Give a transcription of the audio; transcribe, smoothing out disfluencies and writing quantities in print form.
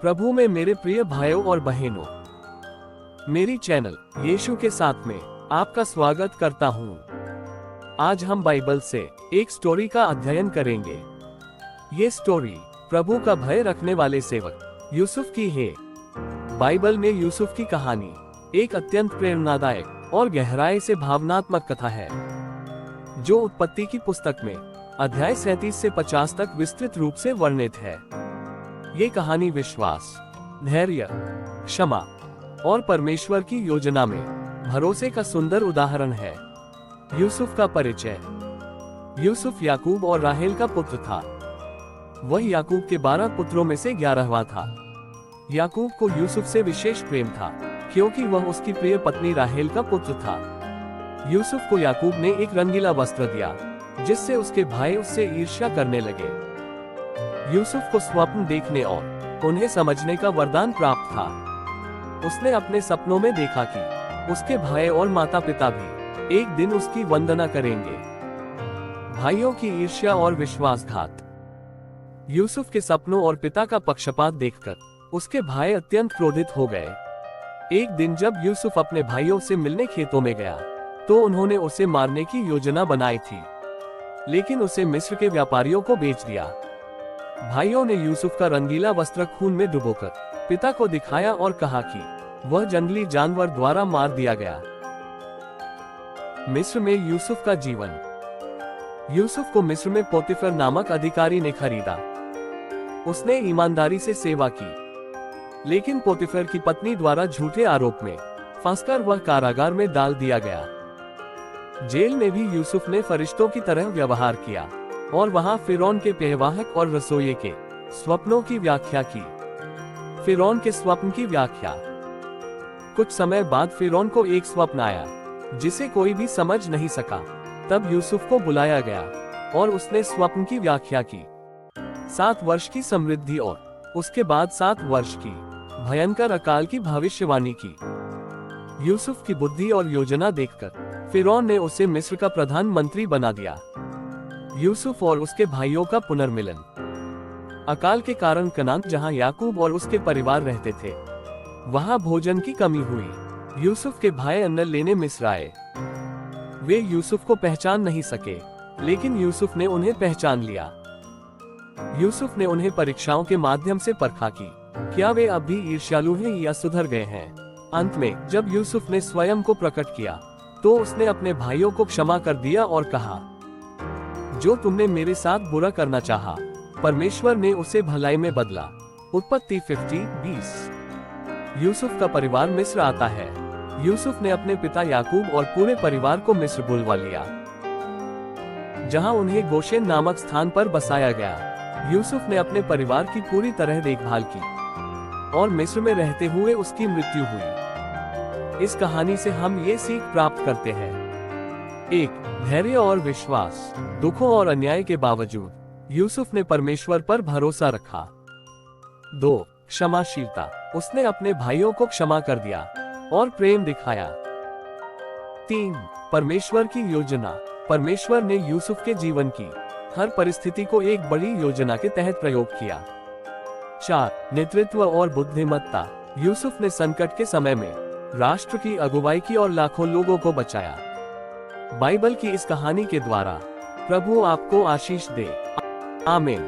प्रभु में मेरे प्रिय भाइयों और बहनों, मेरी चैनल यीशु के साथ में आपका स्वागत करता हूँ। आज हम बाइबल से एक स्टोरी का अध्ययन करेंगे। ये स्टोरी प्रभु का भय रखने वाले सेवक यूसुफ की है। बाइबल में यूसुफ की कहानी एक अत्यंत प्रेरणादायक और गहराई से भावनात्मक कथा है, जो उत्पत्ति की पुस्तक में अध्याय 37 से 50 तक विस्तृत रूप से वर्णित है। ये कहानी विश्वास, धैर्य, क्षमा और परमेश्वर की योजना में भरोसे का सुंदर उदाहरण है। यूसुफ का परिचय। यूसुफ याकूब और राहेल का पुत्र था। वह याकूब के 12 पुत्रों में से 11वां था। याकूब को यूसुफ से विशेष प्रेम था, क्योंकि वह उसकी प्रिय पत्नी राहेल का पुत्र था। यूसुफ को याकूब ने एक रंगीला वस्त्र दिया, जिससे उसके भाई उससे ईर्ष्या करने लगे। यूसुफ को स्वप्न देखने और उन्हें समझने का वरदान प्राप्त था। उसने अपने सपनों में देखा कि उसके भाई और माता पिता भी एक दिन उसकी वंदना करेंगे। भाइयों की ईर्ष्या और विश्वासघात। यूसुफ के सपनों और पिता का पक्षपात देखकर उसके भाई अत्यंत क्रोधित हो गए। एक दिन जब यूसुफ अपने भाइयों से मिलने खेतों में गया, तो उन्होंने उसे मारने की योजना बनाई थी, लेकिन उसे मिस्र के व्यापारियों को बेच दिया। भाइयों ने यूसुफ का रंगीला वस्त्र खून में डुबोकर पिता को दिखाया और कहा कि वह जंगली जानवर द्वारा मार दिया गया। मिस्र में यूसुफ का जीवन। यूसुफ को मिस्र में पोतीफर नामक अधिकारी ने खरीदा। उसने ईमानदारी से सेवा की, लेकिन पोतीफर की पत्नी द्वारा झूठे आरोप में फंसकर वह कारागार में डाल दिया गया। जेल में भी यूसुफ ने फरिश्तों की तरह व्यवहार किया और वहां फिरौन के पेहवाहक और रसोइये के स्वप्नों की व्याख्या की। फिरौन के स्वप्न की व्याख्या। कुछ समय बाद फिरौन को एक स्वप्न आया, जिसे कोई भी समझ नहीं सका। तब यूसुफ को बुलाया गया और उसने स्वप्न की व्याख्या की। 7 वर्ष की समृद्धि और उसके बाद 7 वर्ष की भयंकर अकाल की भविष्यवाणी की। यूसुफ की बुद्धि और योजना देखकर फिरौन ने उसे मिस्र का प्रधानमंत्री बना दिया। यूसुफ और उसके भाइयों का पुनर्मिलन। अकाल के कारण कनान, जहां याकूब और उसके परिवार रहते थे, वहां भोजन की कमी हुई। यूसुफ के भाई अन्न लेने मिस्र आए। वे यूसुफ को पहचान नहीं सके, लेकिन यूसुफ ने उन्हें पहचान लिया। यूसुफ ने उन्हें परीक्षाओं के माध्यम से परखा कि क्या वे अब भी ईर्ष्यालु हैं या सुधर गए हैं। अंत में जब यूसुफ ने स्वयं को प्रकट किया, तो उसने अपने भाइयों को क्षमा कर दिया और कहा, जो तुमने मेरे साथ बुरा करना चाहा, परमेश्वर ने उसे भलाई में बदला। उत्पत्ति 50:20। यूसुफ का परिवार मिस्र आता है। यूसुफ ने अपने पिता याकूब और पूरे परिवार को मिस्र बुलवा लिया, जहां उन्हें गोशेन नामक स्थान पर बसाया गया। यूसुफ ने अपने परिवार की पूरी तरह देखभाल की और मिस्र में रहते हुए उसकी मृत्यु हुई। इस कहानी से हम ये सीख प्राप्त करते हैं। 1. धैर्य और विश्वास। दुखों और अन्याय के बावजूद यूसुफ ने परमेश्वर पर भरोसा रखा। 2. क्षमाशीलता। उसने अपने भाइयों को क्षमा कर दिया और प्रेम दिखाया। 3. परमेश्वर की योजना। परमेश्वर ने यूसुफ के जीवन की हर परिस्थिति को एक बड़ी योजना के तहत प्रयोग किया। 4. नेतृत्व और बुद्धिमत्ता। यूसुफ ने संकट के समय में राष्ट्र की अगुवाई की और लाखों लोगों को बचाया। बाइबल की इस कहानी के द्वारा प्रभु आपको आशीष दे। आमीन।